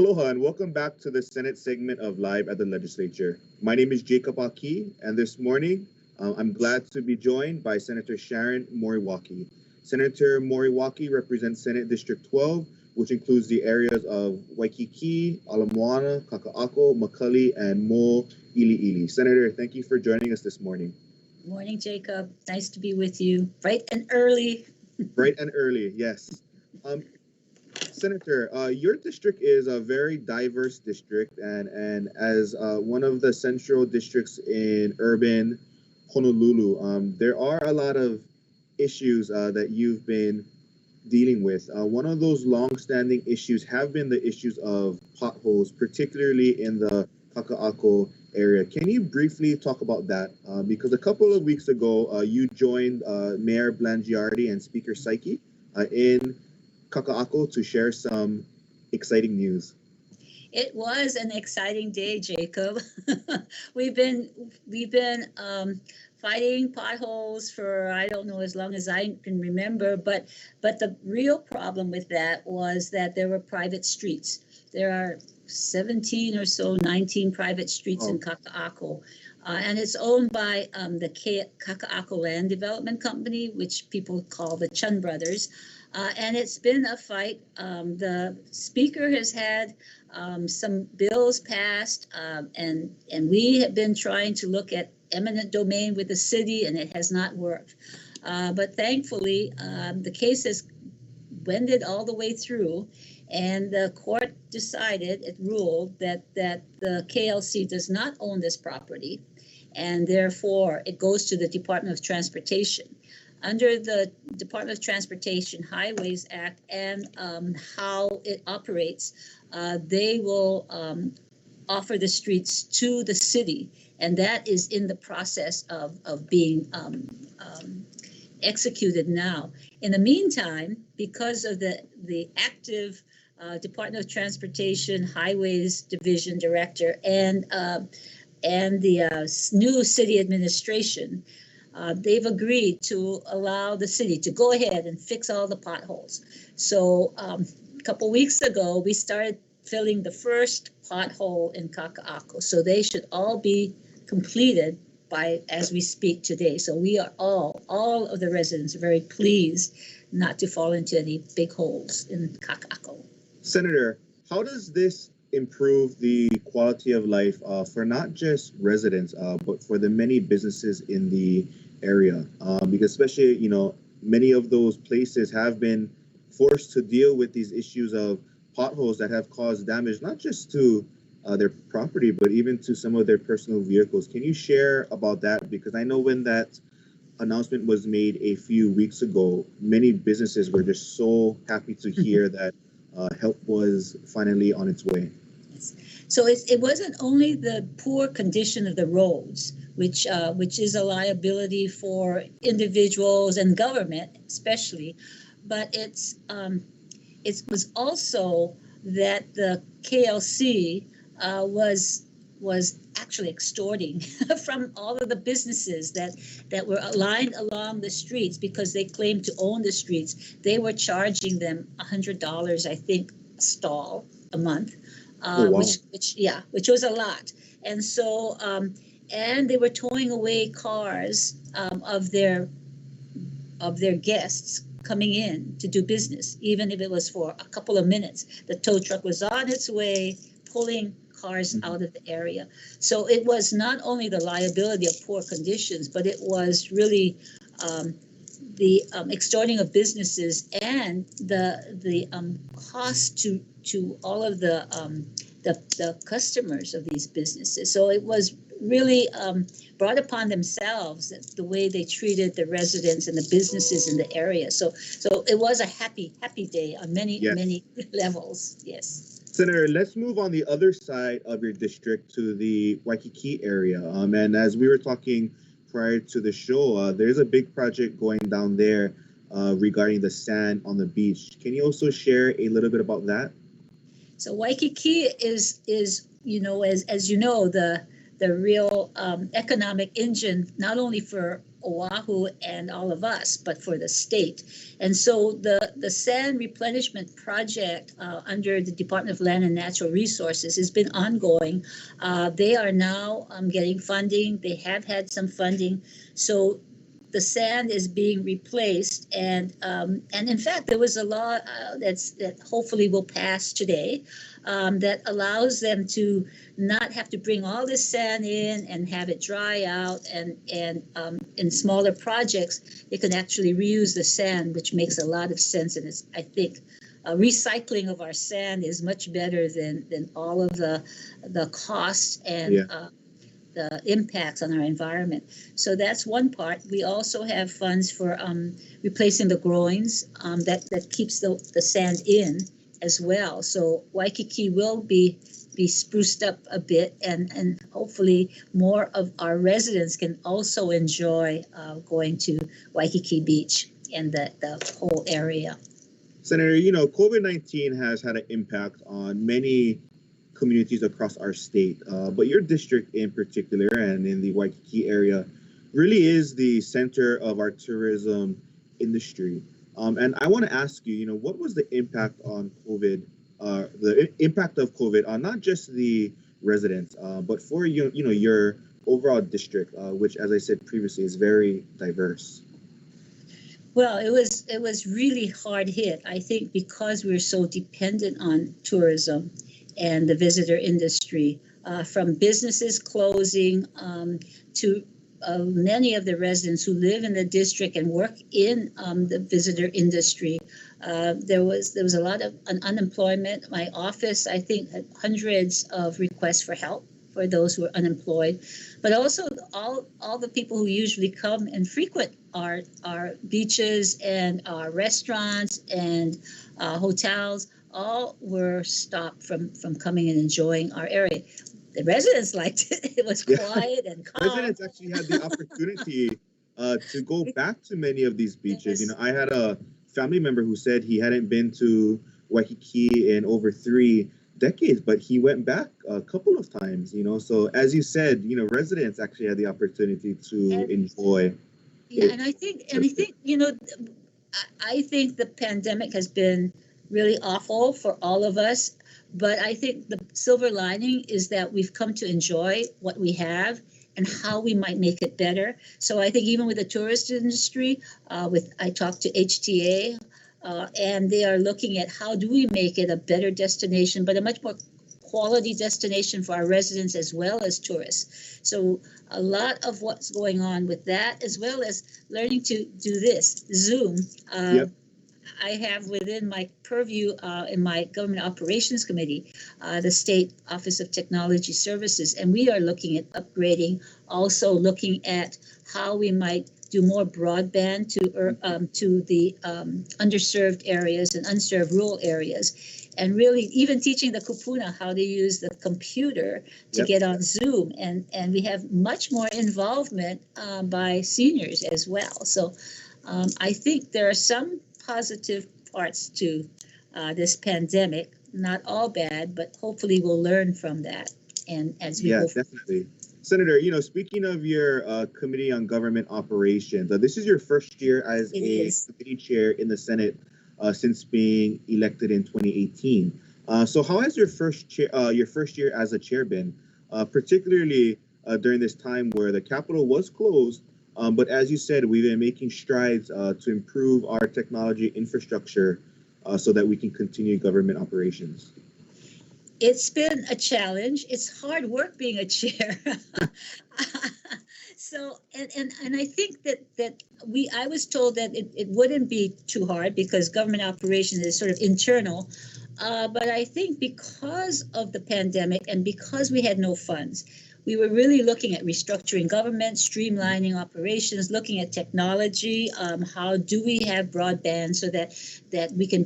Aloha and welcome back to the Senate segment of Live at the Legislature. My name is Jacob Aki, and this morning I'm glad to be joined by Senator Sharon Moriwaki. Senator Moriwaki represents Senate District 12, which includes the areas of Waikiki, Ala Moana, Kaka'ako, Makali, and Mo Ili'ili. Senator, thank you for joining us this morning. Morning, Jacob. Nice to be with you. Bright and early. Bright and early, yes. Senator, your district is a very diverse district, and as one of the central districts in urban Honolulu, there are a lot of issues that you've been dealing with. One of those long-standing issues have been the issues of potholes, particularly in the Kaka'ako area. Can you briefly talk about that? Because a couple of weeks ago, you joined Mayor Blangiardi and Speaker Saiki in Kaka'ako to share some exciting news. It was an exciting day, Jacob. we've been fighting potholes for I don't know as long as I can remember, but the real problem with that was that there were private streets. There are 17 or so, 19 private streets in Kaka'ako. And it's owned by the Kaka'ako Land Development Company, which people call the Chun Brothers. And it's been a fight. The speaker has had some bills passed, and we have been trying to look at eminent domain with the city, and it has not worked. But thankfully, the case has wended all the way through, and the court decided, it ruled that the KLC does not own this property, and therefore it goes to the Department of Transportation. Under the Department of Transportation Highways Act and how it operates, they will offer the streets to the city, and that is in the process of being executed now. In the meantime, because of the active Department of Transportation Highways Division Director and the new city administration, they've agreed to allow the city to go ahead and fix all the potholes. So a couple weeks ago, we started filling the first pothole in Kaka'ako. So they should all be completed as we speak today. So we are all of the residents are very pleased not to fall into any big holes in Kaka'ako. Senator, how does this improve the quality of life for not just residents, but for the many businesses in the area? Because especially, many of those places have been forced to deal with these issues of potholes that have caused damage, not just to their property, but even to some of their personal vehicles. Can you share about that? Because I know when that announcement was made a few weeks ago, many businesses were just so happy to hear that help was finally on its way. So it wasn't only the poor condition of the roads, which is a liability for individuals and government especially, but it was also that the KLC was actually extorting from all of the businesses that were aligned along the streets because they claimed to own the streets. They were charging them $100, I think, a stall a month. Oh, wow. which was a lot. And so, and they were towing away cars of their guests coming in to do business, even if it was for a couple of minutes. The tow truck was on its way, pulling cars out of the area. So it was not only the liability of poor conditions, but it was really the extorting of businesses and the cost to all of the customers of these businesses. So it was really brought upon themselves the way they treated the residents and the businesses in the area. So it was a happy day on many levels. Yes. Senator, let's move on the other side of your district to the Waikiki area. And as we were talking prior to the show, there's a big project going down there regarding the sand on the beach. Can you also share a little bit about that? So Waikiki is as you know, the real economic engine, not only for Oahu and all of us, but for the state. And so the sand replenishment project under the Department of Land and Natural Resources has been ongoing. They are now getting funding. They have had some funding. So the sand is being replaced, and in fact, there was a law that hopefully will pass today that allows them to not have to bring all this sand in and have it dry out, and in smaller projects, they can actually reuse the sand, which makes a lot of sense, and it's, I think, recycling of our sand is much better than all of the costs and the impacts on our environment. So that's one part. We also have funds for replacing the groins that keeps the sand in as well. So Waikiki will be spruced up a bit, and hopefully more of our residents can also enjoy going to Waikiki Beach and the whole area. Senator, COVID-19 has had an impact on many communities across our state, but your district in particular, and in the Waikiki area, really is the center of our tourism industry. And I want to ask you, what was the impact on COVID, the impact of COVID on not just the residents, but for your overall district, which, as I said previously, is very diverse? Well, it was really hard hit, I think, because we're so dependent on tourism and the visitor industry, from businesses closing to many of the residents who live in the district and work in the visitor industry. There was a lot of unemployment. My office, I think, had hundreds of requests for help for those who are unemployed, but also all the people who usually come and frequent our beaches and our restaurants and hotels, all were stopped from coming and enjoying our area. The residents liked it. It was quiet and calm. Residents actually had the opportunity to go back to many of these beaches. Yes. I had a family member who said he hadn't been to Waikiki in over 3 decades, but he went back a couple of times. So as you said, residents actually had the opportunity to enjoy. Yeah, and I think I think the pandemic has been really awful for all of us, but I think the silver lining is that we've come to enjoy what we have and how we might make it better. So I think even with the tourist industry, I talked to HTA, and they are looking at how do we make it a better destination, but a much more quality destination for our residents as well as tourists. So a lot of what's going on with that, as well as learning to do this, Zoom. I have within my purview in my Government Operations Committee, the State Office of Technology Services, and we are looking at upgrading, also looking at how we might do more broadband to the underserved areas and unserved rural areas, and really even teaching the kupuna how to use the computer to get on Zoom, and we have much more involvement by seniors as well. So I think there are some positive parts to this pandemic, not all bad, but hopefully we'll learn from that. And as we go definitely. Senator, speaking of your Committee on Government Operations, this is your first year as a committee chair in the Senate since being elected in 2018. So how has your first year as a chair been, particularly during this time where the Capitol was closed? But as you said, we've been making strides to improve our technology infrastructure so that we can continue government operations. It's been a challenge. It's hard work being a chair. So, and I think that I was told that it wouldn't be too hard because government operations is sort of internal. But I think because of the pandemic and because we had no funds, we were really looking at restructuring government, streamlining operations, looking at technology. How do we have broadband so that we can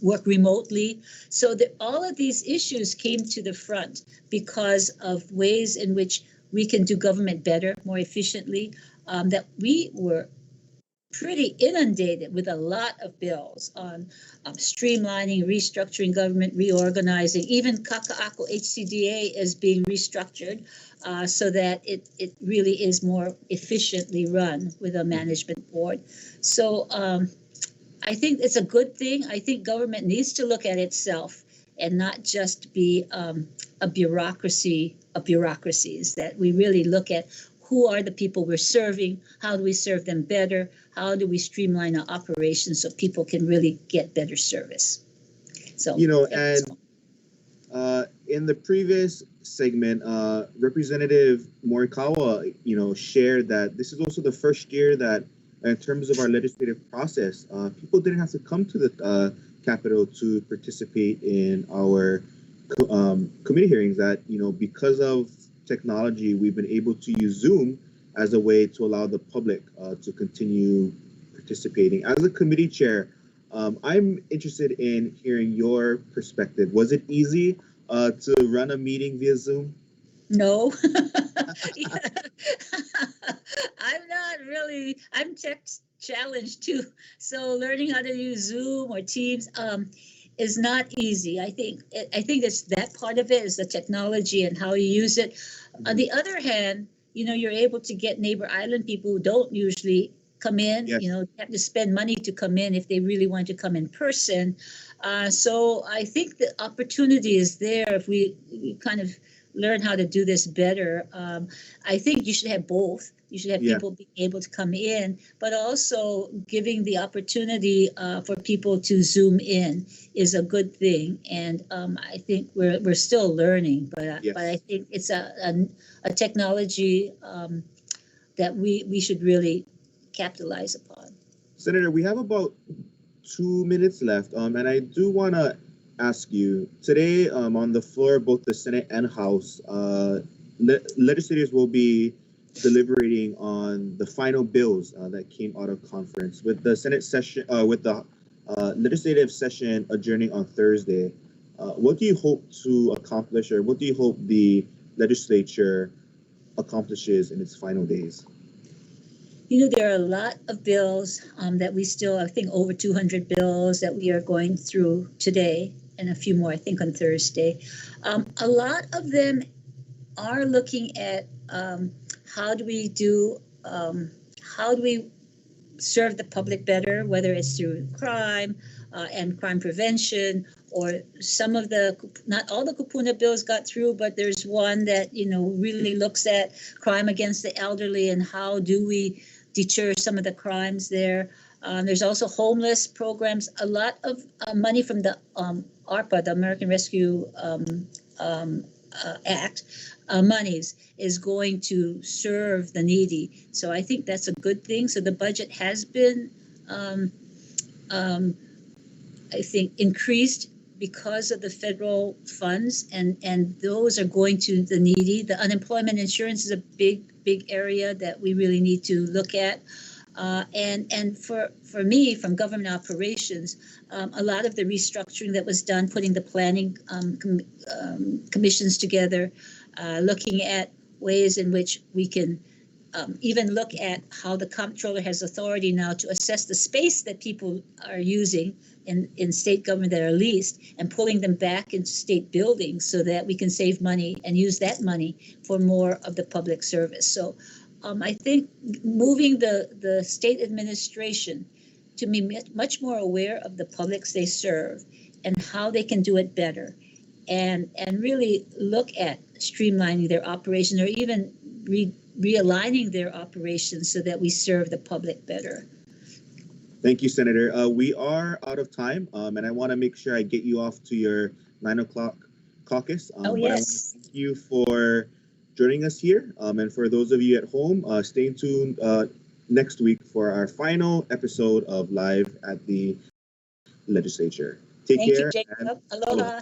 work remotely? So that all of these issues came to the front because of ways in which we can do government better, more efficiently, that we were pretty inundated with a lot of bills on streamlining, restructuring government, reorganizing. Even Kaka'ako HCDA is being restructured so that it really is more efficiently run with a management board. So I think it's a good thing. I think government needs to look at itself and not just be a bureaucracy of bureaucracies, that we really look at who are the people we're serving, how do we serve them better, how do we streamline our operations so people can really get better service. So, in the previous segment, Representative Morikawa, shared that this is also the first year that, in terms of our legislative process, people didn't have to come to the Capitol to participate in our committee hearings. That because of technology, we've been able to use Zoom as a way to allow the public to continue participating. As a committee chair, I'm interested in hearing your perspective. Was it easy to run a meeting via Zoom? No. I'm tech challenged too. So learning how to use Zoom or Teams is not easy. I think it's that part of it is the technology and how you use it. On the other hand, you're able to get neighbor island people who don't usually come in. Yes. You have to spend money to come in if they really want to come in person. So I think the opportunity is there if we kind of learn how to do this better. I think you should have both. You should have people being able to come in, but also giving the opportunity for people to Zoom in is a good thing. And I think we're still learning, but I think it's a technology that we should really capitalize upon. Senator, we have about 2 minutes left, and I do want to ask you today on the floor, both the Senate and House, legislators will be deliberating on the final bills that came out of conference with the Senate session, with the legislative session adjourning on Thursday. What do you hope to accomplish, or what do you hope the legislature accomplishes in its final days? There are a lot of bills that we still, I think over 200 bills that we are going through today, and a few more, I think, on Thursday. A lot of them are looking at how do we serve the public better, whether it's through crime and crime prevention, or not all the kupuna bills got through, but there's one that, really looks at crime against the elderly and how do we deter some of the crimes there. There's also homeless programs. A lot of money from the ARPA, the American Rescue Act, monies is going to serve the needy. So I think that's a good thing. So the budget has been, I think, increased because of the federal funds, and those are going to the needy. The unemployment insurance is a big area that we really need to look at. And for me, from government operations, a lot of the restructuring that was done, putting the planning commissions together, looking at ways in which we can even look at how the comptroller has authority now to assess the space that people are using in state government that are leased, and pulling them back into state buildings so that we can save money and use that money for more of the public service. So I think moving the state administration to be much more aware of the publics they serve and how they can do it better, and really look at streamlining their operation, or even realigning their operations so that we serve the public better. Thank you, Senator. We are out of time, and I want to make sure I get you off to your 9 o'clock caucus. Yes. But I want to thank you for joining us here. And for those of you at home, stay tuned next week for our final episode of Live at the Legislature. Take care. Thank you, Jacob. Aloha.